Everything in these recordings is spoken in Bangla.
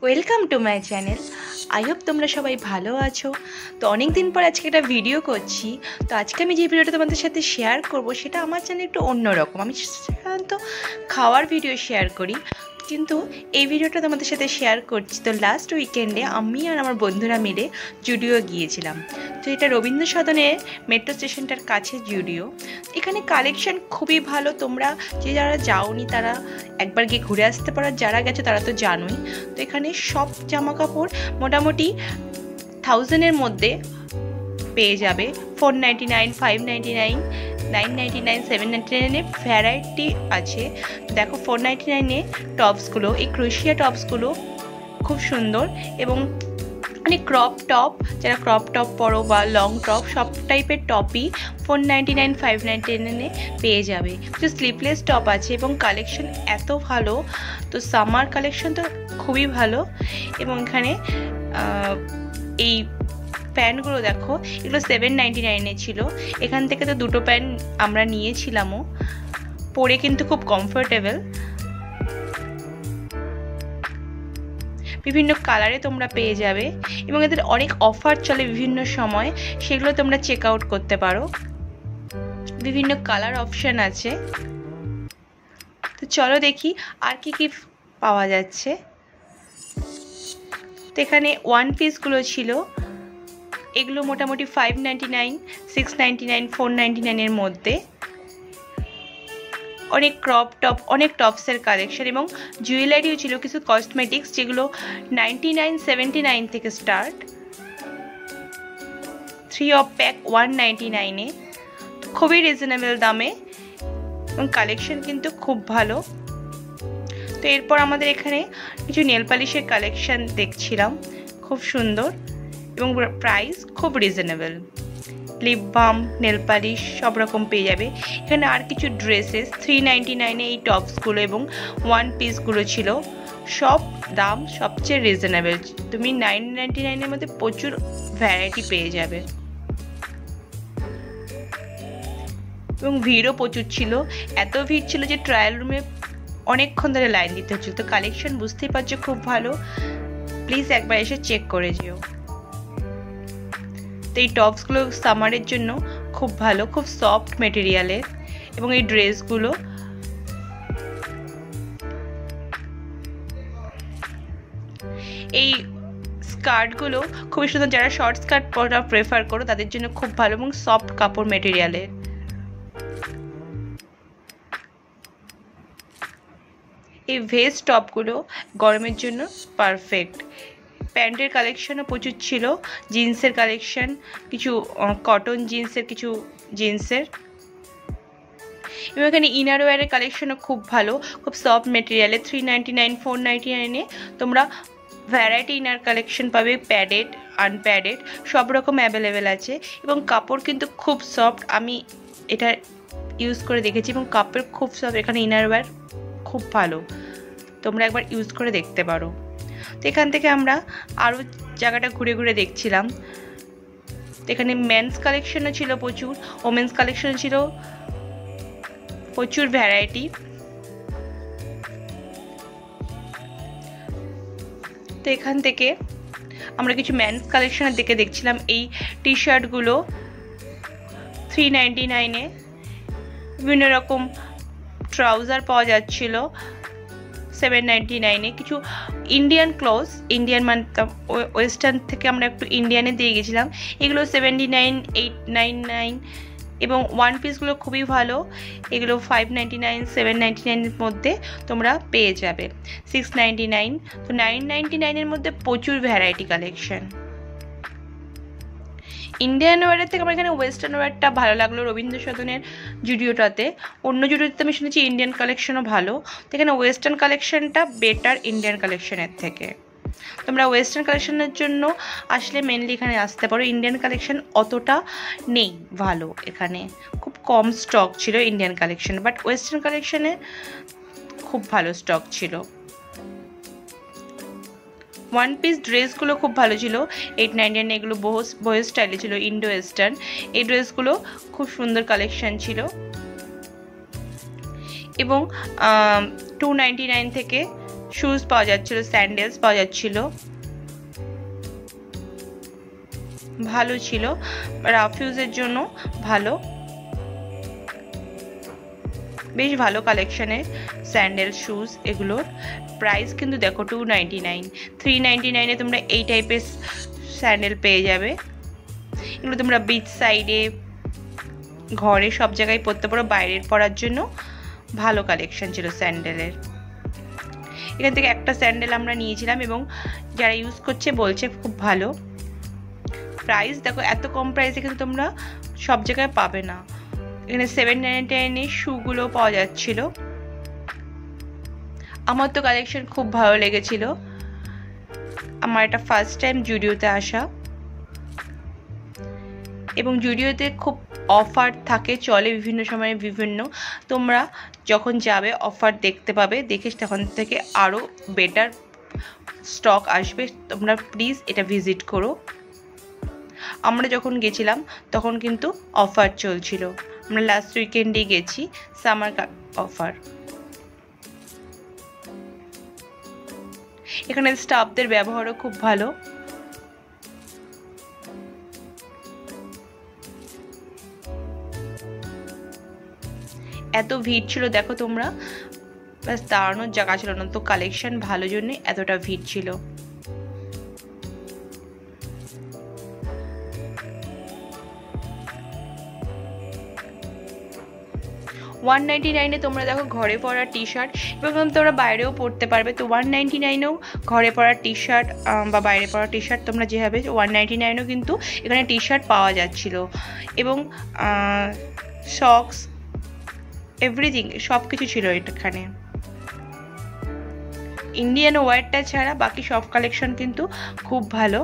Welcome to my channel. I hope তোমরা সবাই ভালো আছো। তো অনেক দিন পর আজকে একটা ভিডিও করছি। তো আজকে আমি যে ভিডিওটা তোমাদের সাথে শেয়ার করব সেটা আমার চ্যানেলে একটু অন্যরকম। আমি সাধারণত খাওয়ার ভিডিও শেয়ার করি, কিন্তু এই ভিডিওটা তোমাদের সাথে শেয়ার করছি। তো লাস্ট উইকেন্ডে আমি আর আমার বন্ধুরা মিলে জুডিও গিয়েছিলাম। তো এটা রবীন্দ্র সদনের মেট্রো স্টেশনটার কাছে জুডিও। এখানে কালেকশন খুবই ভালো। তোমরা যারা যাওনি তারা একবার গিয়ে ঘুরে আসতে পারো, যারা গেছো তারা তো জানোই। তো এখানে সব জামা কাপড় মোটামুটি 1000-এর মধ্যে পেয়ে যাবে। 499, 599, 999, 799 ভ্যারাইটি আছে। দেখো 499-এ টপসগুলো, এই ক্রোশিয়া টপসগুলো খুব সুন্দর এবং মানে ক্রপ টপ, যারা ক্রপ টপ পরো বা লং টপ, সব টাইপের টপই 499, 599-এ পেয়ে যাবে। কিছু স্লিপলেস টপ আছে এবং কালেকশন এত ভালো। তো সামার কালেকশন তো খুবই ভালো। এবং এখানে এই প্যান্টগুলো দেখো, এগুলো 799-এ ছিল। এখান থেকে তো দুটো প্যান্ট আমরা নিয়েছিলামও, পরে কিন্তু খুব কমফোর্টেবল। বিভিন্ন কালারে তোমরা পেয়ে যাবে এবং এদের অনেক অফার চলে বিভিন্ন সময়, সেগুলো তোমরা চেক আউট করতে পারো। বিভিন্ন কালার অপশন আছে। তো চলো দেখি আর কি কি পাওয়া যাচ্ছে। তো এখানে ওয়ান পিসগুলো ছিল, এগুলো মোটামুটি 599, 699, 499-এর মধ্যে। অনেক ক্রপ টপ, অনেক টপসের কালেকশন এবং জুয়েলারিও ছিল, কিছু কসমেটিক্স যেগুলো 99, 79 থেকে স্টার্ট। 3 অফ প্যাক 199-এ, খুবই রিজনেবল দামে এবং কালেকশন কিন্তু খুব ভালো। তো এরপর আমাদের এখানে কিছু নেল পালিশের কালেকশন দেখছিলাম, খুব সুন্দর এবং প্রাইস খুব reasonable. Lip balm, nail polish সব রকম পেয়ে যাবে। এখানে আর কিছু ড্রেসেস 399-এ এই টপসগুলো এবং ওয়ান পিসগুলো ছিল, সব দাম সবচেয়ে রিজনেবল। তুমি 999-এর মধ্যে প্রচুর ভ্যারাইটি পেয়ে যাবে এবং ভিড়ও প্রচুর ছিল। এত ভিড় ছিল যে ট্রায়াল রুমে অনেকক্ষণ ধরে লাইন দিতে হচ্ছিল। তো কালেকশন বুঝতেই পারছো খুব ভালো, প্লিজ একবার এসে চেক করে যেও। তো এই টপসগুলো সামারের জন্য খুব ভালো, খুব সফট মেটেরিয়ালের। এবং এই ড্রেসগুলো এই স্কার্টগুলো খুবই সুন্দর, যারা শর্ট স্কার্ট পরা প্রেফার করো তাদের জন্য খুব ভালো এবং সফট কাপড় মেটেরিয়ালের। এই ভেস্ট টপগুলো গরমের জন্য পারফেক্ট। প্যান্টের কালেকশনও প্রচুর ছিল, জিন্সের কালেকশন, কিছু কটন জিন্সের, কিছু জিন্সের। এবং এখানে ইনারওয়্যারের কালেকশনও খুব ভালো, খুব সফট মেটেরিয়ালে। 399, 499-এ তোমরা ভ্যারাইটি ইনার কালেকশন পাবে, প্যাডেড, আনপ্যাডেড সব রকম অ্যাভেলেবেল আছে এবং কাপড় কিন্তু খুব সফট। আমি এটা ইউজ করে দেখেছি এবং কাপড় খুব সফট। এখানে ইনারওয়্যার খুব ভালো, তোমরা একবার ইউজ করে দেখতে পারো। তো এখান থেকে আমরা আরও জায়গাটা ঘুরে ঘুরে দেখছিলাম। তো এখানে মেন্স কালেকশনও ছিল প্রচুর, ওমেন্স কালেকশনও ছিল প্রচুর ভ্যারাইটি। তো এখান থেকে আমরা কিছু মেন্স কালেকশনের দিকে দেখছিলাম। এই টি শার্টগুলো 399-এ, বিভিন্ন রকম ট্রাউজার পাওয়া যাচ্ছিল 799-এ। কিছু ইন্ডিয়ান ক্লোথস, ইন্ডিয়ান মানে ওয়েস্টার্ন থেকে আমরা একটু ইন্ডিয়ানে দিয়ে গেছিলাম, এগুলো 79, 899 এবং ওয়ান পিসগুলো খুবই ভালো। এগুলো 599, 799-এর মধ্যে তোমরা পেয়ে যাবে। 699, তো 999-এর মধ্যে প্রচুর ভ্যারাইটি কালেকশন। ইন্ডিয়ান ওয়্যারের থেকে আমার এখানে ওয়েস্টার্ন ওয়্যারটা ভালো লাগলো রবীন্দ্র সদনের জুডিওটাতে। অন্য জুডিওতে আমি শুনেছি ইন্ডিয়ান কালেকশনও ভালো, তো এখানে ওয়েস্টার্ন কালেকশনটা বেটার ইন্ডিয়ান কালেকশনের থেকে। তোমরা ওয়েস্টার্ন কালেকশনের জন্য আসলে মেনলি এখানে আসতে পারো। ইন্ডিয়ান কালেকশন অতটা নেই ভালো, এখানে খুব কম স্টক ছিল ইন্ডিয়ান কালেকশন, বাট ওয়েস্টার্ন কালেকশনে খুব ভালো স্টক ছিল। ওয়ান পিস ড্রেসগুলো খুব ভালো ছিল 899, এগুলো বয়েজ স্টাইলে ছিল, ইন্ডো ওয়েস্টার্ন। এই ড্রেসগুলো খুব সুন্দর কালেকশন ছিল এবং 299 থেকে শুজ পাওয়া যাচ্ছিল, স্যান্ডেলস পাওয়া যাচ্ছিল, ভালো ছিল, রাফ ইউজের জন্য ভালো, বেশ ভালো কালেকশনের স্যান্ডেল শুজ। এগুলোর প্রাইস কিন্তু দেখো 299, 399-এ তোমরা এই টাইপের স্যান্ডেল পেয়ে যাবে। এগুলো তোমরা বিচ সাইডে, ঘরে সব জায়গায় পরতে পারো, বাইরের পরার জন্য ভালো কালেকশন ছিল স্যান্ডেলের। এখান থেকে একটা স্যান্ডেল আমরা নিয়েছিলাম এবং যারা ইউজ করছে বলছে খুব ভালো। প্রাইস দেখো, এত কম প্রাইসে কিন্তু তোমরা সব জায়গায় পাবে না। এখানে 799-এর শুগুলো পাওয়া যাচ্ছিল। আমার তো কালেকশন খুব ভালো লেগেছিল। আমার এটা ফার্স্ট টাইম জুডিওতে আসা, এবং জুডিওতে খুব অফার থাকে, চলে বিভিন্ন সময়ে বিভিন্ন। তোমরা যখন যাবে অফার দেখতে পাবে, দেখে তখন থেকে আরও বেটার স্টক আসবে। তোমরা প্লিজ এটা ভিজিট করো। আমরা যখন গেছিলাম তখন কিন্তু অফার চলছিল, আমরা লাস্ট উইকেন্ডে গেছি, সামার অফার। এখানে স্টাফদের ব্যবহারও খুব ভালো। এত ভিড় ছিল দেখো তোমরা, ব্যাস দাঁড়ানোর জায়গা ছিল না, তো কালেকশন ভালো জন্য এতটা ভিড় ছিল। $199-এ তোমরা দেখো ঘরে পরা টি শার্ট, এবং তোমরা বাইরেও পরতে পারবে। তো 199-এও ঘরে পরা টি শার্ট বা বাইরে পরা টি শার্ট তোমরা যেভাবে 199-এও কিন্তু এখানে টি শার্ট পাওয়া যাচ্ছিল, এবং সক্স, এভরিথিং সব কিছু ছিল এখানে। ইন্ডিয়ান ওয়্যারটা ছাড়া বাকি সব কালেকশন কিন্তু খুব ভালো।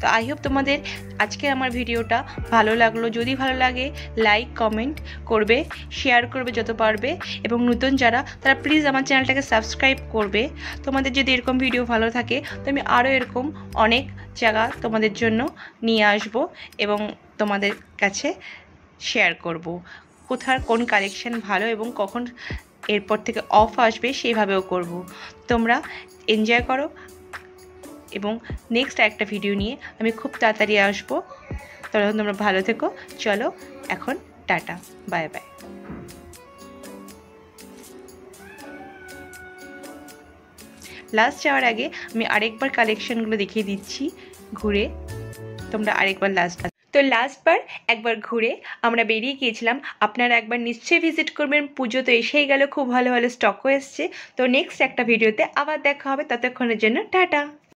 তো আই হোপ তোমাদের আজকে আমার ভিডিওটা ভালো লাগলো। যদি ভালো লাগে লাইক কমেন্ট করবে, শেয়ার করবে যত পারবে, এবং নতুন যারা তারা প্লিজ আমার চ্যানেলটাকে সাবস্ক্রাইব করবে। তোমাদের যদি এরকম ভিডিও ভালো থাকে তো আমি আরও এরকম অনেক জায়গা তোমাদের জন্য নিয়ে আসব এবং তোমাদের কাছে শেয়ার করব কোথার কোন কালেকশন ভালো এবং কখন এরপর থেকে অফ আসবে সেইভাবেও করব। তোমরা এনজয় করো, এবং নেক্সট একটা ভিডিও নিয়ে আমি খুব তাড়াতাড়ি আসবো। তখন তোমরা ভালো থেকো। চলো এখন টাটা, বাই বাই। লাস্ট যাওয়ার আগে আমি আরেকবার কালেকশনগুলো দেখিয়ে দিচ্ছি ঘুরে, তোমরা আরেকবার লাস্টবার একবার ঘুরে আমরা বেরিয়ে গিয়েছিলাম। আপনারা একবার নিশ্চয়ই ভিজিট করবেন। পুজো তো এসেই গেল, খুব ভালো ভালো স্টকও এসছে। তো নেক্সট একটা ভিডিওতে আবার দেখা হবে, ততক্ষণের জন্য টাটা।